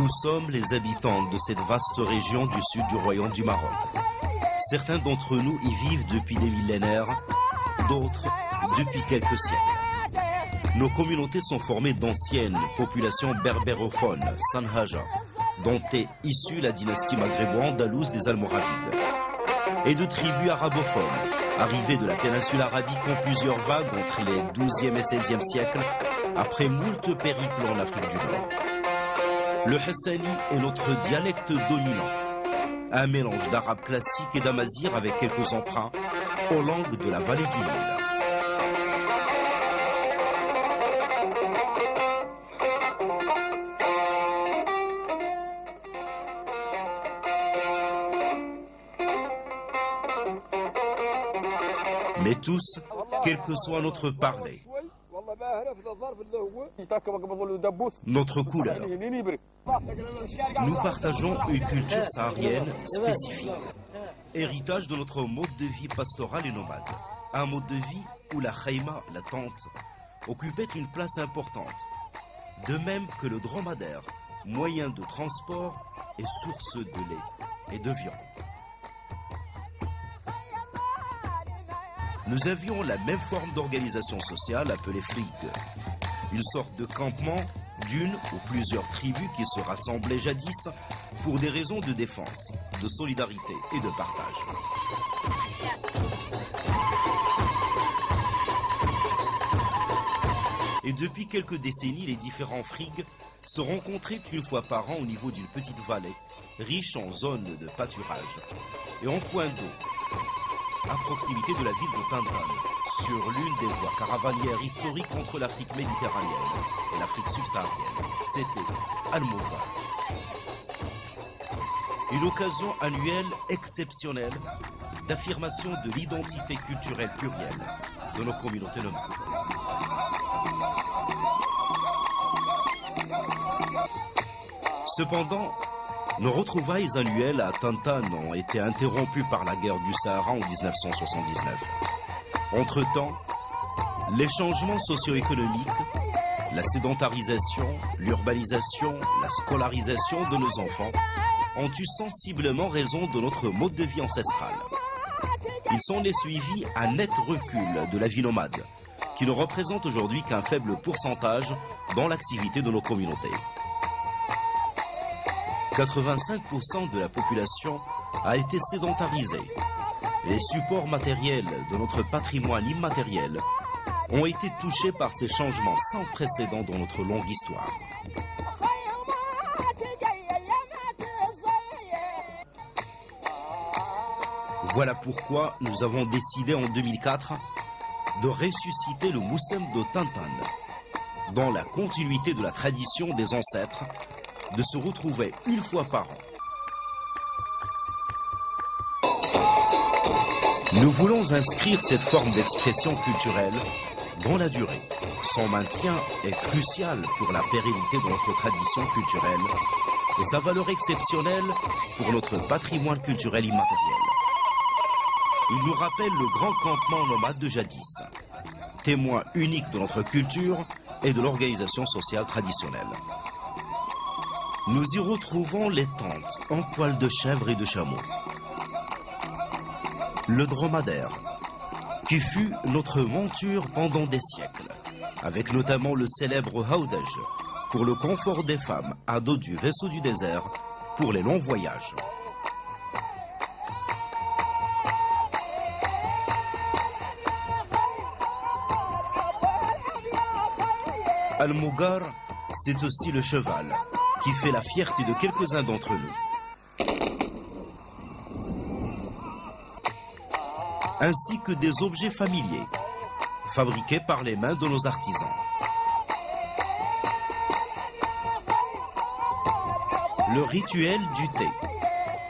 Nous sommes les habitants de cette vaste région du sud du royaume du Maroc. Certains d'entre nous y vivent depuis des millénaires, d'autres depuis quelques siècles. Nos communautés sont formées d'anciennes populations berbérophones, Sanhaja, dont est issue la dynastie maghrébo-andalouse des Almoravides, et de tribus arabophones, arrivées de la péninsule arabique en plusieurs vagues entre les XIIe et XVIe siècles, après moult périples en Afrique du Nord. Le Hassani est notre dialecte dominant, un mélange d'arabe classique et d'amazigh avec quelques emprunts aux langues de la vallée du Nil. Mais tous, quel que soit notre parler, notre couleur, nous partageons une culture saharienne spécifique, héritage de notre mode de vie pastoral et nomade. Un mode de vie où la khayma, la tente, occupait une place importante, de même que le dromadaire, moyen de transport et source de lait et de viande. Nous avions la même forme d'organisation sociale appelée frigue, une sorte de campement d'une ou plusieurs tribus qui se rassemblaient jadis pour des raisons de défense, de solidarité et de partage. Et depuis quelques décennies, les différents frigues se rencontraient une fois par an au niveau d'une petite vallée, riche en zones de pâturage et en points d'eau, à proximité de la ville de Tantan, sur l'une des voies caravanières historiques entre l'Afrique méditerranéenne et l'Afrique subsaharienne. C'était Al-Moga. Une occasion annuelle exceptionnelle d'affirmation de l'identité culturelle plurielle de nos communautés nomades. Cependant, nos retrouvailles annuelles à Tantan ont été interrompues par la guerre du Sahara en 1979. Entre-temps, les changements socio-économiques, la sédentarisation, l'urbanisation, la scolarisation de nos enfants ont eu sensiblement raison de notre mode de vie ancestral. Ils sont les suivis un net recul de la vie nomade, qui ne représente aujourd'hui qu'un faible pourcentage dans l'activité de nos communautés. 85% de la population a été sédentarisée. Les supports matériels de notre patrimoine immatériel ont été touchés par ces changements sans précédent dans notre longue histoire. Voilà pourquoi nous avons décidé en 2004 de ressusciter le Moussem de Tantan, dans la continuité de la tradition des ancêtres de se retrouver une fois par an. Nous voulons inscrire cette forme d'expression culturelle dans la durée. Son maintien est crucial pour la pérennité de notre tradition culturelle et sa valeur exceptionnelle pour notre patrimoine culturel immatériel. Il nous rappelle le grand campement nomade de jadis, témoin unique de notre culture et de l'organisation sociale traditionnelle. Nous y retrouvons les tentes en poil de chèvre et de chameau, le dromadaire, qui fut notre monture pendant des siècles, avec notamment le célèbre haoudaj, pour le confort des femmes à dos du vaisseau du désert pour les longs voyages. Al-Mogar, c'est aussi le cheval, qui fait la fierté de quelques-uns d'entre nous. Ainsi que des objets familiers, fabriqués par les mains de nos artisans. Le rituel du thé,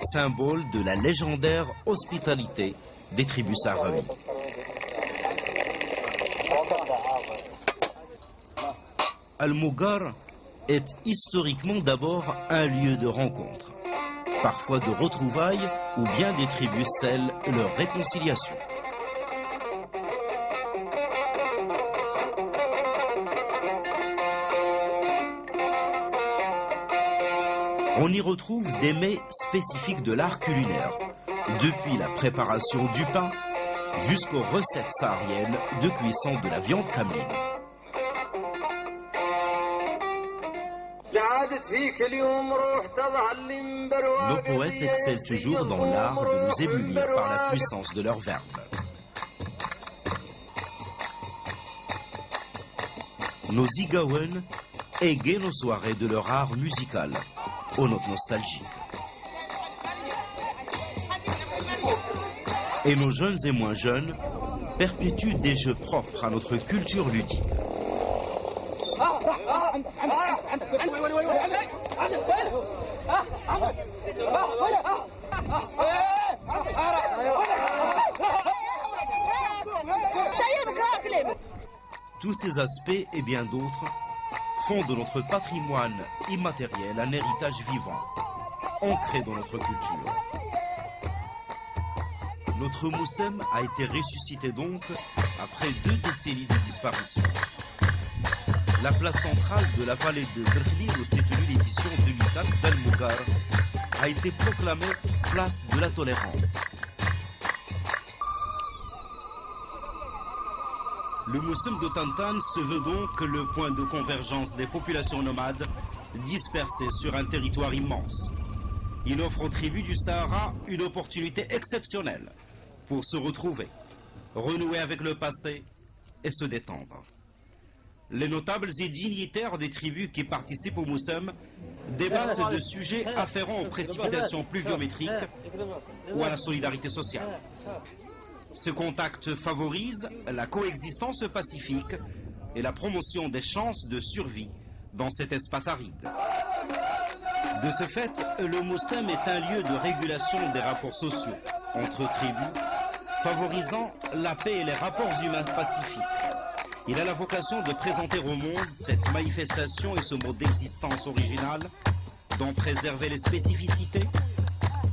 symbole de la légendaire hospitalité des tribus sahraouis. Al-Mogar est historiquement d'abord un lieu de rencontre, parfois de retrouvailles ou bien des tribus scellent leur réconciliation. On y retrouve des mets spécifiques de l'art culinaire, depuis la préparation du pain jusqu'aux recettes sahariennes de cuisson de la viande cameline. Nos poètes excellent toujours dans l'art de nous éblouir par la puissance de leurs verbes. Nos Igawen égayent nos soirées de leur art musical, aux notes nostalgiques. Et nos jeunes et moins jeunes perpétuent des jeux propres à notre culture ludique. Tous ces aspects et bien d'autres font de notre patrimoine immatériel un héritage vivant, ancré dans notre culture. Notre Moussem a été ressuscité donc après 2 décennies de disparition. La place centrale de la vallée de Berkhlil où s'est tenue l'édition 2004 d'Al-Mougar a été proclamée place de la tolérance. Le Moussem de Tantan se veut donc le point de convergence des populations nomades dispersées sur un territoire immense. Il offre aux tribus du Sahara une opportunité exceptionnelle pour se retrouver, renouer avec le passé et se détendre. Les notables et dignitaires des tribus qui participent au Moussem débattent de sujets afférents aux précipitations pluviométriques ou à la solidarité sociale. Ce contact favorise la coexistence pacifique et la promotion des chances de survie dans cet espace aride. De ce fait, le Moussem est un lieu de régulation des rapports sociaux entre tribus, favorisant la paix et les rapports humains pacifiques. Il a la vocation de présenter au monde cette manifestation et ce mode d'existence original, d'en préserver les spécificités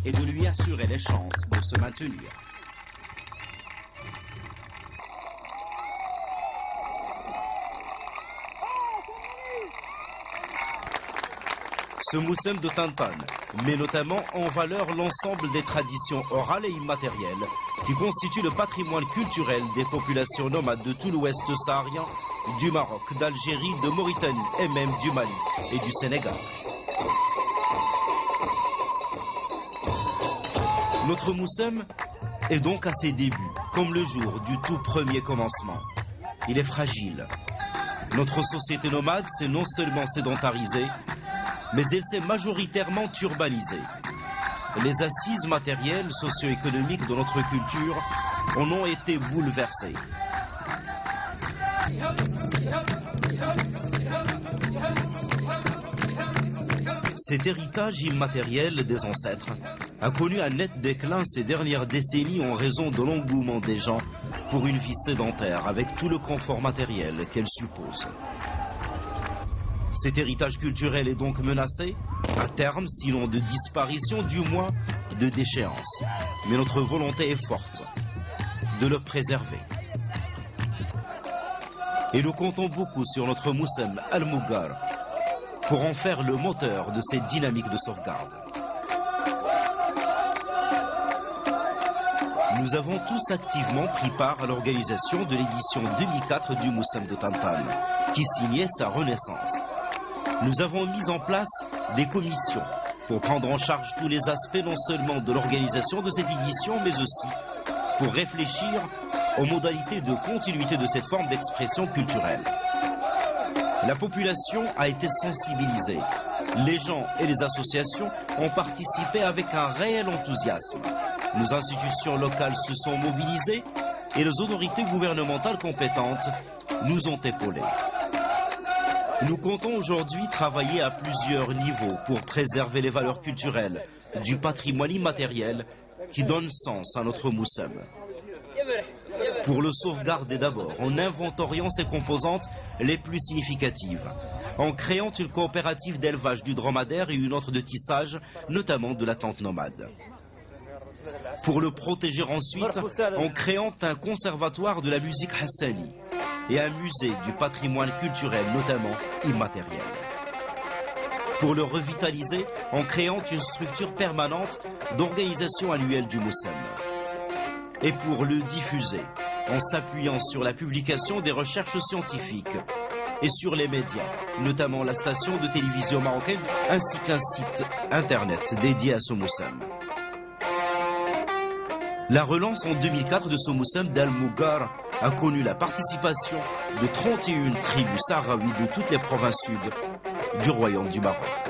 et de lui assurer les chances de se maintenir. Ce Moussem de Tantan met notamment en valeur l'ensemble des traditions orales et immatérielles qui constituent le patrimoine culturel des populations nomades de tout l'ouest saharien, du Maroc, d'Algérie, de Mauritanie et même du Mali et du Sénégal. Notre Moussem est donc à ses débuts, comme le jour du tout premier commencement. Il est fragile. Notre société nomade s'est non seulement sédentarisée, mais elle s'est majoritairement urbanisée. Les assises matérielles, socio-économiques de notre culture en ont été bouleversées. Cet héritage immatériel des ancêtres a connu un net déclin ces dernières décennies en raison de l'engouement des gens pour une vie sédentaire avec tout le confort matériel qu'elle suppose. Cet héritage culturel est donc menacé, à terme, sinon de disparition, du moins de déchéance. Mais notre volonté est forte de le préserver. Et nous comptons beaucoup sur notre Moussem Al-Mougar pour en faire le moteur de cette dynamique de sauvegarde. Nous avons tous activement pris part à l'organisation de l'édition 2004 du Moussem de Tantan, qui signait sa renaissance. Nous avons mis en place des commissions pour prendre en charge tous les aspects non seulement de l'organisation de cette édition, mais aussi pour réfléchir aux modalités de continuité de cette forme d'expression culturelle. La population a été sensibilisée. Les gens et les associations ont participé avec un réel enthousiasme. Nos institutions locales se sont mobilisées et les autorités gouvernementales compétentes nous ont épaulés. Nous comptons aujourd'hui travailler à plusieurs niveaux pour préserver les valeurs culturelles du patrimoine immatériel qui donne sens à notre Moussem. Pour le sauvegarder d'abord en inventoriant ses composantes les plus significatives, en créant une coopérative d'élevage du dromadaire et une autre de tissage, notamment de la tente nomade. Pour le protéger ensuite en créant un conservatoire de la musique hassani et un musée du patrimoine culturel, notamment immatériel. pour le revitaliser en créant une structure permanente d'organisation annuelle du Moussem, et pour le diffuser en s'appuyant sur la publication des recherches scientifiques et sur les médias, notamment la station de télévision marocaine ainsi qu'un site internet dédié à ce Moussem. La relance en 2004 de ce Moussem d'Al-Mougar a connu la participation de 31 tribus sahraouis de toutes les provinces sud du Royaume du Maroc.